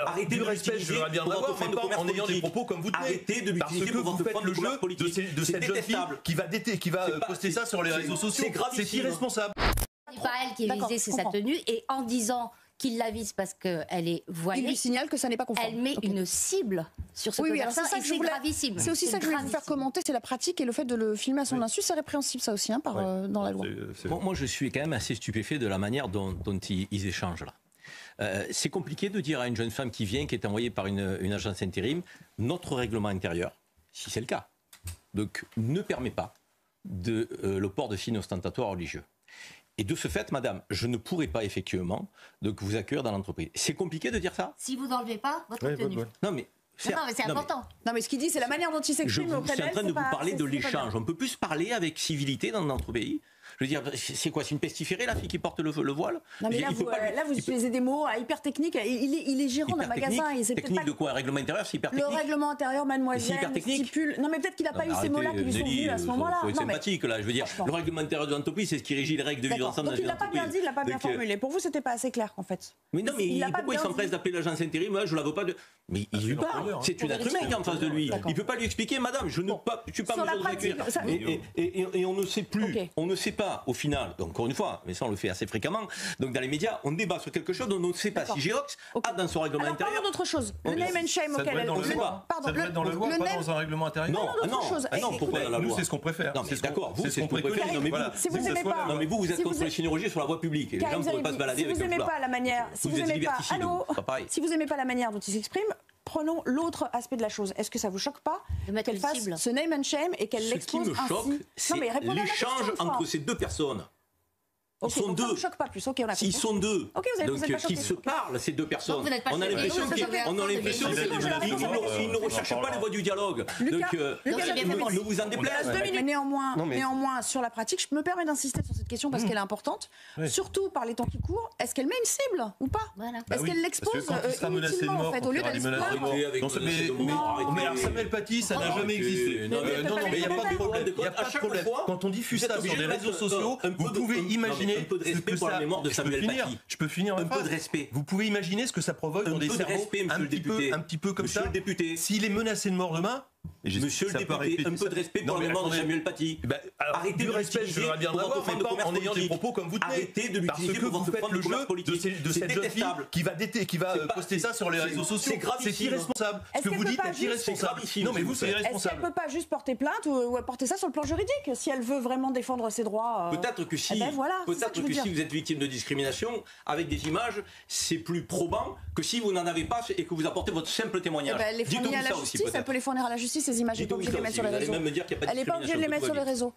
Arrêtez de respect, je voudrais bien en avoir, mais pas en ayant des propos comme vous tenez. Arrêtez de l'utiliser pour votre faites le jeu de cette jeune fille qui va poster ça sur les réseaux sociaux. C'est irresponsable. C'est pas elle qui est visée, c'est sa tenue. Et en disant qu'il la vise parce qu'elle est voilée, il lui signale que ça n'est pas conforme. Elle met une cible sur ce commerçant et c'est gravissime. C'est aussi ça que je voulais vous faire commenter, c'est la pratique et le fait de le filmer à son insu, c'est répréhensible ça aussi dans la loi. Moi je suis quand même assez stupéfait de la manière dont ils échangent là. C'est compliqué de dire à une jeune femme qui vient, qui est envoyée par une agence intérim, notre règlement intérieur, si c'est le cas, donc ne permet pas le port de signes ostentatoires religieux. Et de ce fait, madame, je ne pourrai pas effectivement vous accueillir dans l'entreprise. C'est compliqué de dire ça ? Si vous n'enlevez pas votre tenue. Non mais c'est important. Non mais ce qu'il dit, c'est la manière dont il s'exprime auprès d'elle. Je suis en train de vous parler de l'échange. On peut plus parler avec civilité dans notre pays. Je veux dire, c'est quoi? C'est une pestiférée, la fille qui porte le voile? Non mais là, vous utilisez des mots hyper techniques. Il est gérant d'un magasin. Technique de quoi? Un règlement intérieur, c'est hyper technique. Le règlement intérieur, mademoiselle, stipule... Non mais peut-être qu'il n'a pas eu ces mots-là qui lui sont venus à ce moment-là. Il faut être sympathique, là. Je veux dire, le règlement intérieur de l'entreprise, c'est ce qui régit les règles de vivre ensemble dans une entreprise. Donc il l'a pas bien dit, il l'a pas bien formulé. Pour vous, c'était pas assez clair, en fait. Mais non, mais pourquoi il s'empresse d'appeler l'agence intérim? Je la veux pas de... Mais il lui parle. C'est une être humain qui est en face de lui. Il peut pas lui expliquer, madame, je ne suis pas en mesure de vous accueillir. Et on ne sait plus. On ne sait pas, au final. Encore une fois, mais ça on le fait assez fréquemment, donc dans les médias, on débat sur quelque chose dont on ne sait pas si Geox a dans son règlement intérieur... Parlons d'autre chose. Le name and shame auquel elle... Ça doit être dans le loi, pas dans un règlement intérieur. Non, pourquoi dans la loi? Nous, c'est ce qu'on préfère. Non, mais d'accord, vous, c'est ce qu'on préfère. Si vous n'aimez pas... Non, mais vous êtes contre les signes religieux sur la voie publique. Et les gens ne pourraient pas se balader avec un foulard. Si vous n'aimez pas la manière... Si vous n'aimez pas la manière dont il s'exprime, prenons l'autre aspect de la chose. Est-ce que ça vous choque pas qu'elle fasse ce name and shame et qu'elle l'expose ainsi? Ce qui me choque, c'est l'échange entre ces deux personnes. Ils sont deux. Ça ne choque pas plus. Ok, on a compris. Ils sont deux. Ok, vous donc qu'ils se parlent, ces deux personnes. On a l'impression qu'ils ne recherchent pas les voies du dialogue. Donc ne vous en déplaise. Néanmoins, sur la pratique, je me permets d'insister sur cette question parce qu'elle est importante. Surtout par les temps qui courent, est-ce qu'elle met une cible ou pas? Est-ce qu'elle l'expose inutilement en fait au lieu d'aller se plaindre? Mais alors Samuel Paty, ça n'a jamais existé. Non, mais il n'y a pas de problème. Il n'y a pas de problème. Quand on diffuse ça sur les réseaux sociaux, vous pouvez imaginer un peu de respect pour la mémoire de Samuel Paty. Je peux finir un peu de respect. Vous pouvez imaginer ce que ça provoque dans des cerveaux un petit peu comme ça. Monsieur le député. S'il est menacé de mort demain, monsieur le député, un peu de respect pour la mémoire de Samuel Paty. Arrêtez de respect, je voudrais bien en avoir, mais pas en ayant des propos comme vous tenez. Arrêtez de l'utiliser pour votre faites le jeu de cette jeune fille qui va poster ça sur les réseaux sociaux. C'est irresponsable. Ce que vous dites est irresponsable. Non mais vous, c'est irresponsable. Est-ce qu'elle peut pas juste porter plainte ou porter ça sur le plan juridique si elle veut vraiment défendre ses droits? Peut-être que si vous êtes victime de discrimination, avec des images, c'est plus probant que si vous n'en avez pas et que vous apportez votre simple témoignage. Dites-nous ça aussi. Elle peut les fournir à la justice, ces images. Elle n'est pas obligée de les mettre sur les réseaux. Elle n'est pas obligée de les mettre sur les réseaux.